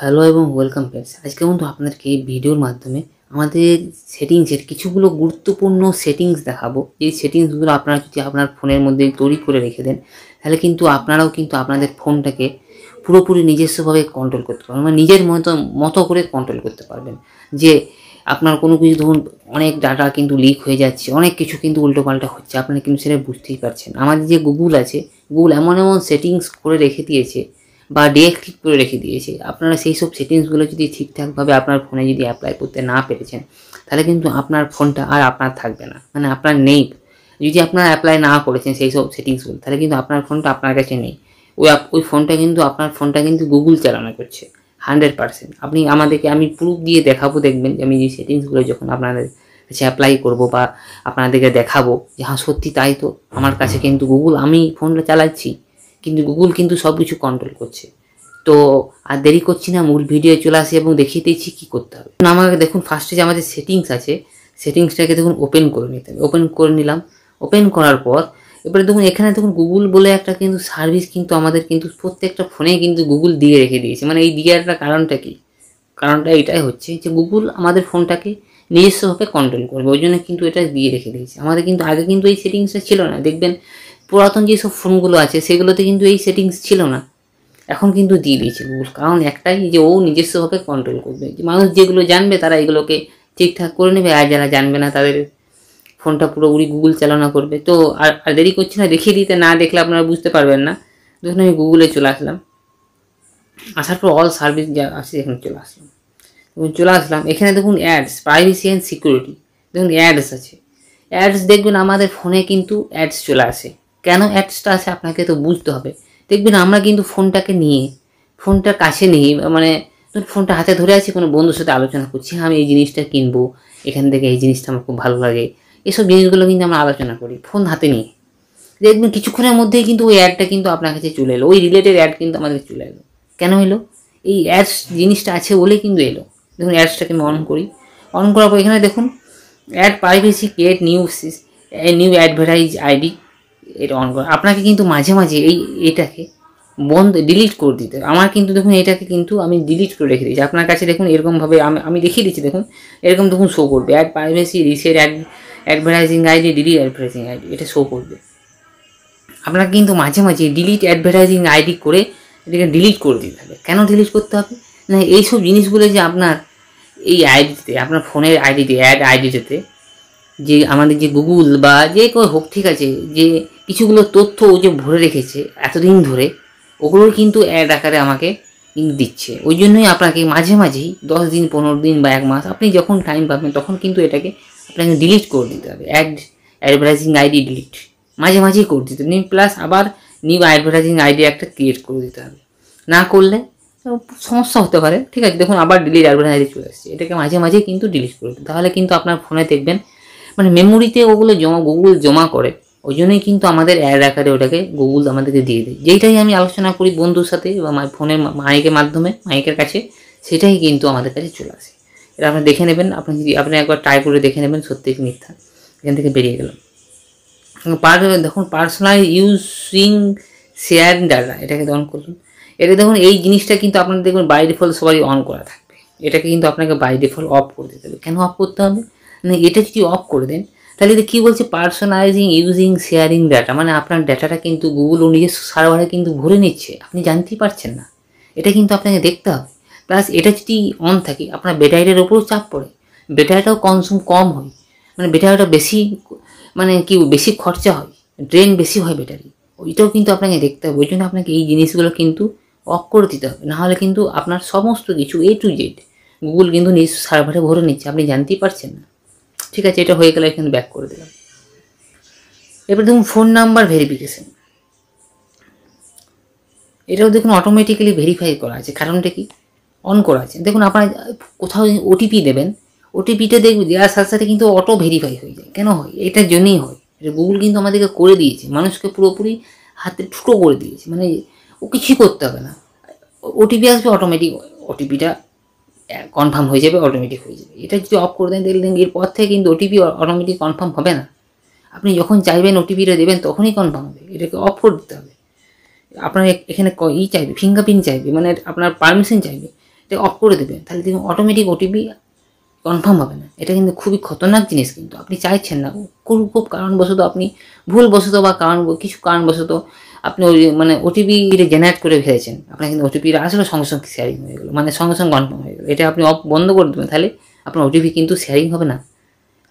Hello এবং welcome friends. আজকে কিন্তু আপনাদেরকে এই ভিডিওর মাধ্যমে আমাদের সেটিংসের কিছুগুলো গুরুত্বপূর্ণ সেটিংস দেখাবো। এই সেটিংসগুলো আপনারা যদি আপনার ফোনের মধ্যে তৈরি করে রেখে দেন, তাহলে কিন্তু আপনারাও কিন্তু আপনাদের ফোনটাকে পুরোপুরি নিজস্বভাবে কন্ট্রোল করতে পারবেন, মানে নিজের মতো করে কন্ট্রোল করতে পারবেন। যে আপনার কোনো কিছু ধরুন অনেক ডাটা কিন্তু লিক হয়ে যাচ্ছে, অনেক কিছু কিন্তু উল্টোপাল্টা হচ্ছে, আপনারা কিন্তু সেটা বুঝতেই পারছেন। আমাদের যে গুগল আছে, গুগল এমন এমন সেটিংস করে রেখে দিয়েছে বা ডিঅ্যাক্টিভ করে রেখে দিয়েছে, আপনারা সেই সব সেটিংসগুলো যদি ঠিকঠাকভাবে আপনার ফোনে যদি অ্যাপ্লাই করতে না পেরেছেন, তাহলে কিন্তু আপনার ফোনটা আর আপনার থাকবে না, মানে আপনার নেই। যদি আপনারা অ্যাপ্লাই না করেছেন সেই সব সেটিংসগুলো, তাহলে কিন্তু আপনার ফোনটা আপনার কাছে নেই। ওই ফোনটা কিন্তু আপনার ফোনটা কিন্তু গুগল চালানো করছে 100%। আপনি আমাদেরকে আমি প্রুফ দিয়ে দেখাবো, দেখবেন যে আমি যে সেটিংসগুলো যখন আপনাদের কাছে অ্যাপ্লাই করবো বা আপনাদেরকে দেখাবো যে হ্যাঁ সত্যি তাই তো, আমার কাছে কিন্তু গুগল, আমি ফোনটা চালাচ্ছি কিন্তু গুগল কিন্তু সব কিছু কন্ট্রোল করছে। তো আর দেরি করছি না, মূল ভিডিও চলে আসি এবং দেখিয়ে দিচ্ছি কী করতে হবে। আমাকে দেখুন, ফার্স্টে যে আমাদের সেটিংস আছে, সেটিংসটাকে দেখুন ওপেন করে নিতে হবে। ওপেন করে নিলাম। ওপেন করার পর এবারে দেখুন এখানে দেখুন গুগল বলে একটা কিন্তু সার্ভিস কিন্তু আমাদের কিন্তু প্রত্যেকটা ফোনে কিন্তু গুগল দিয়ে রেখে দিয়েছে। মানে এই দেওয়ার কারণটা কি? কারণটা এটাই হচ্ছে যে গুগল আমাদের ফোনটাকে নিজস্বভাবে কন্ট্রোল করবে, ওই জন্য কিন্তু এটা দিয়ে রেখে দিয়েছে। আমাদের কিন্তু আগে কিন্তু এই সেটিংসটা ছিল না। দেখবেন পুরাতন যেসব ফোনগুলো আছে সেগুলোতে কিন্তু এই সেটিংস ছিল না, এখন কিন্তু দিয়ে দিয়েছে গুগল। কারণ একটাই, যে ও নিজস্বভাবে কন্ট্রোল করবে, যে মানুষ যেগুলো জানবে তারা এগুলোকে ঠিকঠাক করে নেবে, আর যারা জানবে না তাদের ফোনটা পুরোপুরি গুগল চালনা করবে। তো আর দেরি করছি না, দেখিয়ে দিতে, না দেখলে আপনারা বুঝতে পারবেন না। দেখুন আমি গুগলে চলে আসলাম। আসার পর অল সার্ভিস যা আছে এখানে চলে আসলাম। দেখুন চলে আসলাম, এখানে দেখুন অ্যাডস, প্রাইভেসি অ্যান্ড সিকিউরিটি, দেখুন অ্যাডস আছে। অ্যাডস দেখবেন আমাদের ফোনে কিন্তু অ্যাডস চলে আসে। কেন অ্যাডসটা আছে আপনাকে তো বুঝতে হবে। দেখবেন আমরা কিন্তু ফোনটাকে নিয়ে, ফোনটার কাছে নিয়ে, মানে ফোনটা হাতে ধরে আছি, কোনো বন্ধুর সাথে আলোচনা করছি, আমি এই জিনিসটা কিনবো, এখান থেকে এই জিনিসটা আমার খুব ভালো লাগে, এসব জিনিসগুলো কিন্তু আমরা আলোচনা করি ফোন হাতে নিয়ে। দেখবেন কিছুক্ষণের মধ্যেই কিন্তু ওই অ্যাডটা কিন্তু আপনার কাছে চলে এলো, ওই রিলেটেড অ্যাড কিন্তু আমাদের চলে এলো। কেন এলো? এই অ্যাডস জিনিসটা আছে বলে কিন্তু এলো। দেখুন অ্যাডসটাকে আমি অন করি। অন করার পর এখানে দেখুন ad privacy create new advertise ID, এটা অন করা। আপনাকে কিন্তু মাঝে মাঝে এটাকে ডিলিট করে দিতে হবে। আমার কিন্তু দেখুন এটাকে কিন্তু আমি ডিলিট করে রেখে দিয়েছি। আপনার কাছে দেখুন এরকমভাবে আমি দেখিয়ে দিচ্ছি। দেখুন এরকম দেখুন শো করবে ad privacy reset advertising ID, delete advertising ID, এটা শো করবে। আপনাকে কিন্তু মাঝে মাঝে ডিলিট অ্যাডভার্টাইজিং আইডি করে এটাকে ডিলিট করে দিতে হবে। কেন ডিলিট করতে হবে না, এইসব জিনিসগুলো যে আপনার এই আইডিতে, আপনার ফোনের আইডিতে, অ্যাড আইডিতে, যে আমাদের যে গুগল বা যে কেউ হোক, ঠিক আছে, যে কিছুগুলো তথ্য ও যে ভরে রেখেছে এতদিন ধরে, ওগুলোর কিন্তু অ্যাড আকারে আমাকে কিন্তু দিচ্ছে। ওই জন্যই আপনাকে মাঝে মাঝেই 10 দিন, 15 দিন বা 1 মাস আপনি যখন টাইম পাবেন তখন কিন্তু এটাকে আপনাকে ডিলিট করে দিতে হবে। অ্যাডভার্টাইজিং আইডি ডিলিট মাঝে মাঝেই করে দিতে হবে। প্লাস আবার নিউ অ্যাডভার্টাইজিং আইডি একটা ক্রিয়েট করে দিতে হবে। না করলে সমস্যা হতে পারে, ঠিক আছে। দেখুন আবার ডিলিট অ্যাডভার্টাইজিং চলে আসছে, এটাকে মাঝে মাঝেই কিন্তু ডিলিট করে দিতে, তাহলে কিন্তু আপনার ফোনে দেখবেন মানে মেমোরিতে ওগুলো গুগল জমা করে। ওই জন্যই কিন্তু আমাদের অ্যাড আকারে ওটাকে গুগল আমাদেরকে দিয়ে দেয়। যেইটাই আমি আলোচনা করি বন্ধুর সাথে বা ফোনের মাইকের মাধ্যমে, মাইকের কাছে, সেটাই কিন্তু আমাদের কাছে চলে আসে। এটা আপনি দেখে নেবেন, আপনি একবার ট্রাই করে দেখে নেবেন সত্যি কি মিথ্যা। এখান থেকে বেরিয়ে গেলাম। দেখুন পার্সোনাল ইউজিং শেয়ার ডাটা, এটাকে অন করুন। এটা দেখুন এই জিনিসটা কিন্তু আপনার দেখবেন বাই ডিফল্ট সবারই অন করা থাকবে। এটাকে কিন্তু আপনাকে বাই ডিফল্ট অফ করে দিতে হবে। কেন অফ করতে হবে না, এটা যদি অফ করে দেন তাহলে এটা কী বলছে, পার্সোনালাইজিং ইউজিং শেয়ারিং ডাটা, মানে আপনার ডাটাটা কিন্তু গুগল ও নিজস্ব সার্ভারে কিন্তু ভরে নিচ্ছে, আপনি জানতেই পারছেন না। এটা কিন্তু আপনাকে দেখতে হবে। প্লাস এটা যদি অন থাকে আপনার ব্যাটারিটার ওপরেও চাপ পড়ে, ব্যাটারিটাও কনজিউম কম হয়, মানে ব্যাটারিটা বেশি, মানে কি বেশি খরচা হয়, ড্রেন বেশি হয় ব্যাটারি, ওইটাও কিন্তু আপনাকে দেখতে হবে। ওই জন্য আপনাকে এই জিনিসগুলো কিন্তু অফ করে দিতে হবে, নাহলে কিন্তু আপনার সমস্ত কিছু A to Z গুগল কিন্তু নিজ সার্ভারে ভরে নিচ্ছে, আপনি জানতেই পারছেন না। ঠিক আছে, এটা হয়ে গেলে এখানে ব্যাক করে দিলাম। এবার দেখুন ফোন নাম্বার ভেরিফিকেশন, এটাও দেখুন অটোমেটিক্যালি ভেরিফাই করা আছে। কারণটা কি, অন করা আছে। দেখুন আপনার কোথাও ওটিপি দেবেন, ওটিপিটা দেখবে দেওয়ার সাথে সাথে কিন্তু অটো ভেরিফাই হয়ে যায়। কেন হয়? এটার জন্যই হয়। এটা গুগল কিন্তু আমাদেরকে করে দিয়েছে, মানুষকে পুরোপুরি হাতে ঠুটো করে দিয়েছে, মানে ও কিছুই করতে হবে না। ওটিপি আসবে অটোমেটিক, ওটিপিটা কনফার্ম হয়ে যাবে, অটোমেটিক হয়ে যাবে। এটা যদি অফ করে দেন দেখলেন এরপর থেকে কিন্তু ওটিপি অটোমেটিক কনফার্ম হবে না। আপনি যখন চাইবেন ওটিপিটা দেবেন তখনই কনফার্ম হবে। এটাকে অফ করে দিতে হবে। আপনার এখানে চাইবে, ফিঙ্গারপ্রিন্ট চাইবে, মানে আপনার পারমিশন চাইবে, এটা অফ করে দেবেন, তাহলে দেখুন অটোমেটিক ওটিপি কনফার্ম হবে না। এটা কিন্তু খুবই খতরনাক জিনিস, কিন্তু আপনি চাইছেন না, খুব কারণবশত আপনি ভুলবশত বা কিছু কারণবশত আপনি ওই মানে ওটিপি জেনারেট করে ফেলেছেন, আপনার কিন্তু ওটিপির আসলে সঙ্গে সঙ্গে শেয়ারিং হয়ে গেলো, মানে সঙ্গে সঙ্গে কনফার্ম হয়ে গেলো। এটা আপনি অফ বন্ধ করে দেবেন, তাহলে আপনার ওটিপি কিন্তু শেয়ারিং হবে না,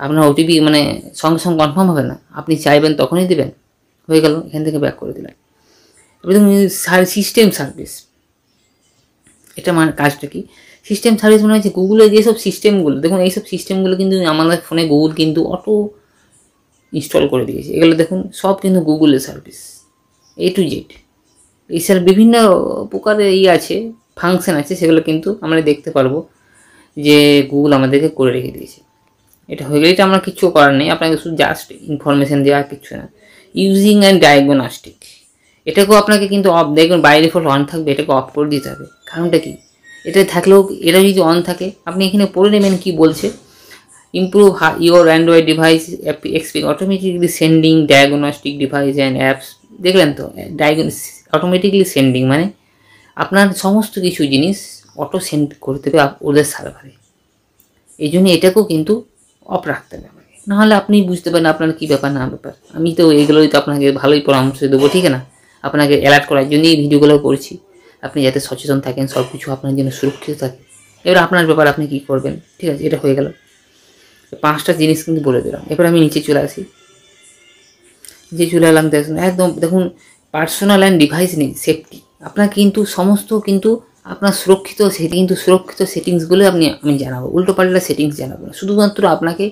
আপনার ওটিপি মানে সঙ্গে সঙ্গে কনফার্ম হবে না, আপনি চাইবেন তখনই দেবেন। হয়ে গেল, এখান থেকে ব্যাক করে দিলাম। এবার দেখুন সিস্টেম সার্ভিস, এটা মানে কাজটা কি? সিস্টেম সার্ভিস মানে হচ্ছে গুগলের যেসব সিস্টেমগুলো, দেখুন এইসব সিস্টেমগুলো কিন্তু আমাদের ফোনে গুগল কিন্তু অটো ইনস্টল করে দিয়েছে। এগুলো দেখুন সব কিন্তু গুগলের সার্ভিস, A to Z। এছাড়া বিভিন্ন প্রকারের আছে, ফাংশন আছে, সেগুলো কিন্তু আমরা দেখতে পারবো যে গুগল আমাদেরকে করে রেখে দিয়েছে। এটা হয়ে গেলে এটা আমরা কিছু করার নেই, আপনাকে শুধু জাস্ট ইনফরমেশান দেওয়া, কিছু না। ইউজিং অ্যান্ড ডায়াগনস্টিক, এটাকেও আপনাকে কিন্তু অফ, দেখবেন বাই ডিফল্ট অন থাকবে, এটাকে অফ করে দিতে হবে। কারণটা কি? এটা থাকলেও, এটা যদি অন থাকে, আপনি এখানে পড়ে নেবেন কি বলছে। Improve your Android device expect automatically sending diagnostic device and apps. দেখলেন তো, অটোমেটিকলি সেন্ডিং মানে আপনার সমস্ত কিছু জিনিস অটো সেন্ড করে দেবে ওদের সার্ভারে। এই জন্য এটাকেও কিন্তু অফ রাখতে হবে আমাকে, নাহলে আপনি বুঝতে পারেন আপনার কী ব্যাপার না ব্যাপার। আমি তো এগুলোই তো আপনাকে ভালোই পরামর্শ দেবো, ঠিক না? আপনাকে অ্যালার্ট করার জন্যই এই ভিডিওগুলো করছি, আপনি যাতে সচেতন থাকেন, সব কিছু আপনার জন্য সুরক্ষিত থাকে। এবার আপনার ব্যাপার, আপনি কী করবেন, ঠিক আছে? এটা হয়ে গেল, 5টা জিনিস কিন্তু বলে দিলাম। এবার আমি নিচে চলে আসি, যে চলে এলাম, দেখুন একদম দেখুন পার্সোনাল অ্যান্ড ডিভাইস নেই সেফটি, আপনার কিন্তু সমস্ত কিন্তু আপনার সুরক্ষিত, সেটি কিন্তু সুরক্ষিত সেটিংসগুলো আমি জানাবো, উল্টোপাল্টা সেটিংস জানাবো না, শুধুমাত্র আপনাকে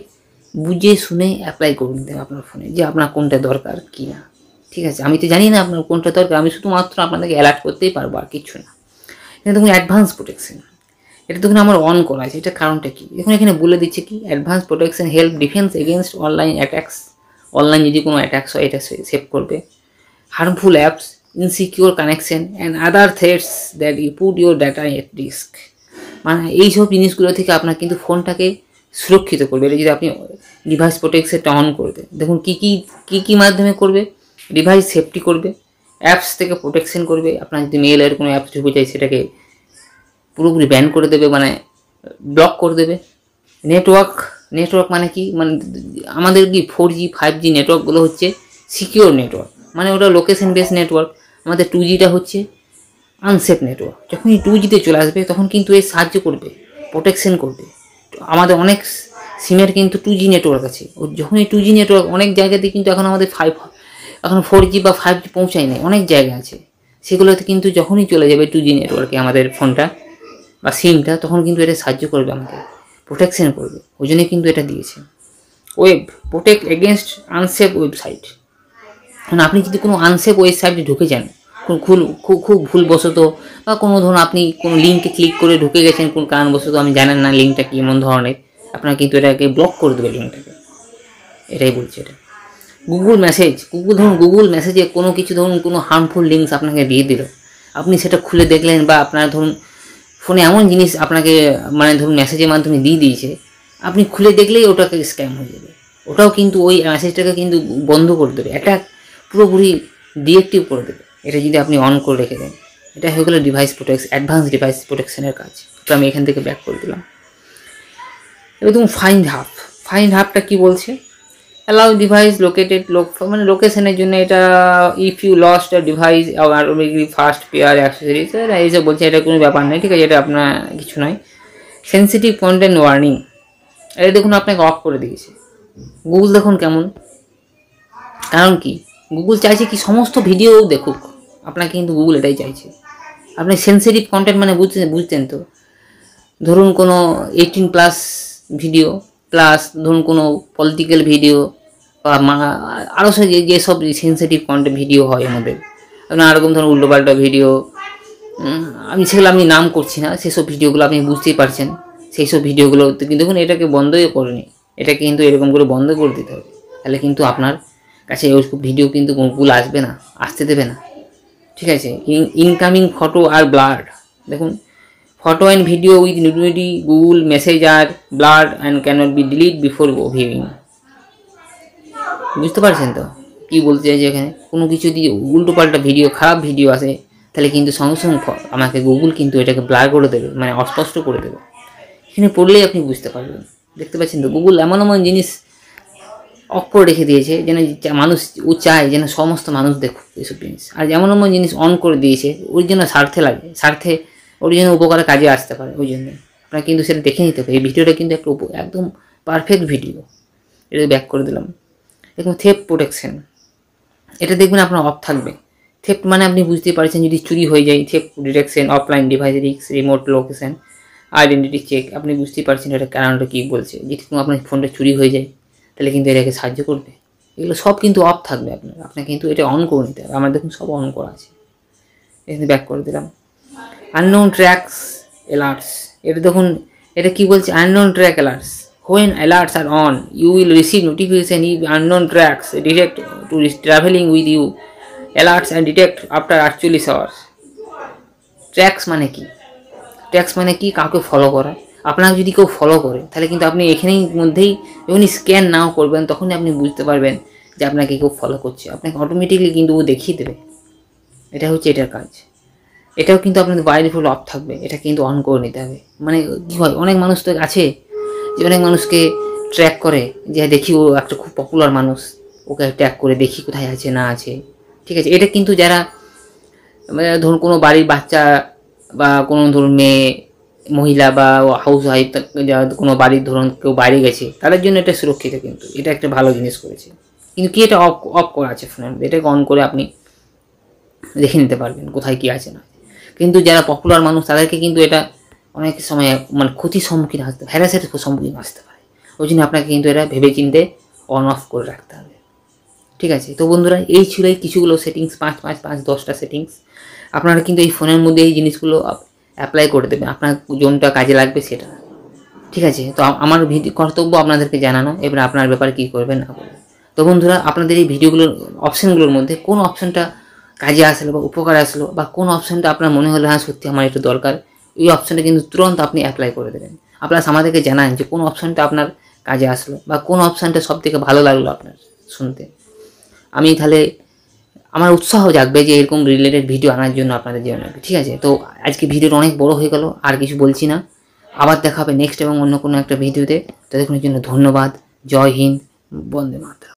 বুঝে শুনে অ্যাপ্লাই করে নিতে হবে আপনার ফোনে, যে আপনার কোনটা দরকার কি না, ঠিক আছে? আমি তো জানি না আপনার কোনটা দরকার, আমি শুধুমাত্র আপনাদেরকে অ্যালার্ট করতেই পারবো, আর কিছু না। এটা দেখুন অ্যাডভান্স প্রোটেকশন, এটা দেখুন আমার অন করা আছে। এটা কারণটা কি? দেখুন এখানে বলে দিচ্ছে কি, advance protection help defence against online attacks, online যদি কোনো অ্যাটাক্স হয় এটা সেভ করবে, harmful apps, insecure connection and other threats that you put your data at risk. মানে এইসব জিনিসগুলো থেকে আপনার কিন্তু ফোনটাকে সুরক্ষিত করবে, এটা যদি আপনি ডিভাইস প্রোটেকশনটা অন করবে। দেখুন কী মাধ্যমে করবে, ডিভাইস সেফটি করবে, অ্যাপস থেকে প্রোটেকশন করবে, আপনার যদি মেলের কোনো অ্যাপস ঢুকে যায় সেটাকে পুরোপুরি ব্যান করে দেবে, মানে ব্লক করে দেবে। নেটওয়ার্ক মানে কি, মানে আমাদের কি 4G 5G নেটওয়ার্কগুলো হচ্ছে সিকিওর নেটওয়ার্ক, মানে ওটা লোকেশন বেস নেটওয়ার্ক। আমাদের 2Gটা হচ্ছে আনসেফ নেটওয়ার্ক। যখনই 2Gতে চলে আসবে তখন কিন্তু এর সাহায্য করবে, প্রোটেকশন করবে। আমাদের অনেক সিমের কিন্তু 2G নেটওয়ার্ক আছে, ও যখনই 2G নেটওয়ার্ক, অনেক জায়গাতে কিন্তু এখন আমাদের 4G বা 5G পৌঁছায় নাই, অনেক জায়গা আছে, সেগুলোতে কিন্তু যখনই চলে যাবে 2G নেটওয়ার্কে আমাদের ফোনটা বা সিমটা, তখন কিন্তু এটা সাহায্য করবে, আমাকে প্রোটেকশন করবে। ওই জন্য কিন্তু এটা দিয়েছে। Web protect against unsafe website, মানে আপনি যদি কোনো আনসেফ ওয়েবসাইটে ঢুকে যান, খুব ভুলবশত, বা কোনো ধরুন আপনি কোনো লিঙ্কে ক্লিক করে ঢুকে গেছেন কোন কারণবশত, আমি জানেন না লিঙ্কটা কি এমন ধরনের, আপনার কিন্তু এটাকে ব্লক করে দেবে লিঙ্কটাকে, এটাই বলছে এটা। গুগল মেসেজে কোনো কিছু ধরুন কোনো হার্মফুল লিঙ্কস আপনাকে দিয়ে দিল, আপনি সেটা খুলে দেখলেন, বা আপনার ধরুন ফোনে এমন জিনিস আপনাকে মানে ধরুন মেসেজের মাধ্যমে দিয়ে দিয়েছে, আপনি খুলে দেখলেই ওটাকে স্ক্যাম হয়ে যাবে, ওটাও কিন্তু ওই মেসেজটাকে কিন্তু বন্ধ করে দেবে, অ্যাটাক পুরোপুরি ডিএক্টিভ করে দেবে, এটা যদি আপনি অন করে রেখে দেন। এটা হয়ে গেলো অ্যাডভান্স ডিভাইস প্রোটেকশনের কাজ। তো আমি এখান থেকে ব্যাক করে দিলাম। এবার দেখুন ফাইন্ড হাবটা কী বলছে, অ্যালাউ ডিভাইস লোকেটেড মানে লোকেশনের জন্য এটা, if you lost a device automatically first pair accessories, এইসব বলছে, এটা কোনো ব্যাপার নেই, ঠিক আছে? এটা আপনার কিছু নয়। সেন্সিটিভ কন্টেন্ট ওয়ার্নিং, এটা দেখুন আপনাকে অফ করে দিয়েছে গুগল। দেখুন কেমন, কারণ কি গুগল চাইছে কি সমস্ত ভিডিও দেখুক, আপনাকে কিন্তু গুগল এটাই চাইছে। আপনি সেন্সিটিভ কন্টেন্ট মানে বুঝতেন তো, ধরুন কোনো 18+ ভিডিও, প্লাস ধরুন কোনো পলিটিক্যাল ভিডিও, বা আরও যেসব সেন্সিটিভ কন্টেন্ট ভিডিও হয় আমাদের, আপনার এরকম ধরুন উল্টোপাল্টা ভিডিও, সেগুলো আমি নাম করছি না, সেসব ভিডিওগুলো আপনি বুঝতেই পারছেন, সেই সব ভিডিওগুলো কিন্তু দেখুন এটাকে বন্ধই করেনি, এটা কিন্তু এরকম করে বন্ধ করে দিতে হবে, তাহলে কিন্তু আপনার কাছে ওই ভিডিও কিন্তু গুগল আসতে দেবে না, ঠিক আছে? ইনকামিং ফটো আর ব্লার, দেখুন photo and video with nudity Google message are blur and can't be delete before viewing. বুঝতে পারছেন তো কী বলতে চাইছে এখানে? কোনো কিছু দিয়ে উল্টোপাল্টা ভিডিও, খারাপ ভিডিও আসে, তাহলে কিন্তু সঙ্গে সঙ্গে আমাকে গুগল কিন্তু এটাকে ব্লার করে দেবে, মানে অস্পষ্ট করে দেবে। এখানে পড়লেই আপনি বুঝতে পারবেন। দেখতে পাচ্ছেন তো, গুগল এমন এমন জিনিস অফ করে রেখে দিয়েছে যেন মানুষ ও চায় যেন সমস্ত মানুষ দেখুক এইসব জিনিস, আর এমন এমন জিনিস অন করে দিয়েছে ওর জন্য স্বার্থে লাগে, স্বার্থে ওর জন্য উপকারে কাজে আসতে পারে, ওই জন্য আপনারা কিন্তু সেটা দেখে নিতে হবে। এই ভিডিওটা কিন্তু একটা একদম পারফেক্ট ভিডিও। এটা ব্যাক করে দিলাম। দেখুন থেফট প্রোটেকশন, এটা দেখবেন আপনার অফ থাকবে। থেফট মানে আপনি বুঝতে পারছেন যদি চুরি হয়ে যায়, theft detection, offline device risk, remote location, identity check. আপনি বুঝতেই পারছেন এটা কারণটা কী বলছে। যদি আপনার ফোনটা চুরি হয়ে যায় তাহলে কিন্তু এটাকে সাহায্য করবে। এগুলো সব কিন্তু অফ থাকবে আপনার কিন্তু এটা অন করে নিতে হবে। আমার দেখুন সব অন করা আছে। এখানে ব্যাক করে দিলাম। আননোন ট্র্যাকস অ্যালার্টস, এটা দেখুন এটা কি বলছে, unknown track alerts, when alerts are on you will receive notification if unknown tracks detect to traveling with you, alerts and detect after 48 hours. Tracts মানে কি? ট্র্যাক্স মানে কি? কাউকে ফলো করা। আপনাকে যদি কেউ ফলো করে তাহলে কিন্তু আপনি এখানেই মধ্যেই যখনই স্ক্যান নাও করবেন তখনই আপনি বুঝতে পারবেন যে আপনাকে কেউ ফলো করছে। আপনাকে অটোমেটিকলি কিন্তু ও দেখিয়ে দেবে। এটা হচ্ছে এটার কাজ। এটাও কিন্তু আপনাদের বাই ডিফল্ট অফ থাকবে, এটা কিন্তু অন করে নিতে হবে। মানে কী হয়, অনেক মানুষ তো আছে যে অনেক মানুষকে ট্র্যাক করে, যে দেখি ও একটা খুব পপুলার মানুষ, ওকে ট্র্যাক করে দেখি কোথায় আছে না আছে। ঠিক আছে, এটা কিন্তু যারা ধরুন কোনো বাড়ির বাচ্চা বা কোনো ধরুন মেয়ে মহিলা বা হাউস ওয়াইফ, কোনো বাড়ির ধরুন কেউ বাইরে গেছে তাদের জন্য এটা সুরক্ষিত, কিন্তু এটা একটা ভালো জিনিস করেছে। কিন্তু কি এটা অফ করা আছে ফোনের মধ্যে, এটাকে অন করে আপনি দেখে নিতে পারবেন কোথায় কী আছে না। কিন্তু যারা পপুলার মানুষ তাদেরকে কিন্তু এটা অনেক সময় মানে ক্ষতির সম্মুখীন আসতে, হ্যারাসের সম্মুখীন আসতে পারে। ওই জন্য আপনাকে কিন্তু এটা ভেবে চিনতে অন অফ করে রাখতে হবে। ঠিক আছে, তো বন্ধুরা এই ছিল এই কিছুগুলো সেটিংস, 5 10টা সেটিংস। আপনারা কিন্তু এই ফোনের মধ্যে এই জিনিসগুলো অ্যাপ্লাই করে দেবেন, আপনার কোনটা কাজে লাগবে সেটা। ঠিক আছে, তো আমার কর্তব্য আপনাদেরকে জানানো, এবার আপনার ব্যাপারে কী করবেন না করবেন। তো বন্ধুরা আপনাদের এই ভিডিওগুলোর অপশানগুলোর মধ্যে কোন অপশানটা কাজে আসলো বা উপকার আসলো, বা কোন অপশানটা আপনার মনে হলো হ্যাঁ সত্যি আমার এটা দরকার, এই অপশানটা কিন্তু তুরন্ত আপনি অ্যাপ্লাই করে দেবেন। আপনারা আমাদেরকে জানান যে কোন অপশানটা আপনার কাজে আসলো বা কোন অপশানটা সব থেকে ভালো লাগলো আপনার শুনতে। আমি তাহলে আমার উৎসাহ জাগবে যে এরকম রিলেটেড ভিডিও আনার জন্য আপনাদের জন্য। ঠিক আছে, তো আজকে ভিডিওটা অনেক বড় হয়ে গেল, আর কিছু বলছি না। আবার দেখা হবে নেক্সট এবং অন্য কোনো একটা ভিডিওতে। ততক্ষণের জন্য ধন্যবাদ। জয় হিন্দ, বন্দে মাতরম।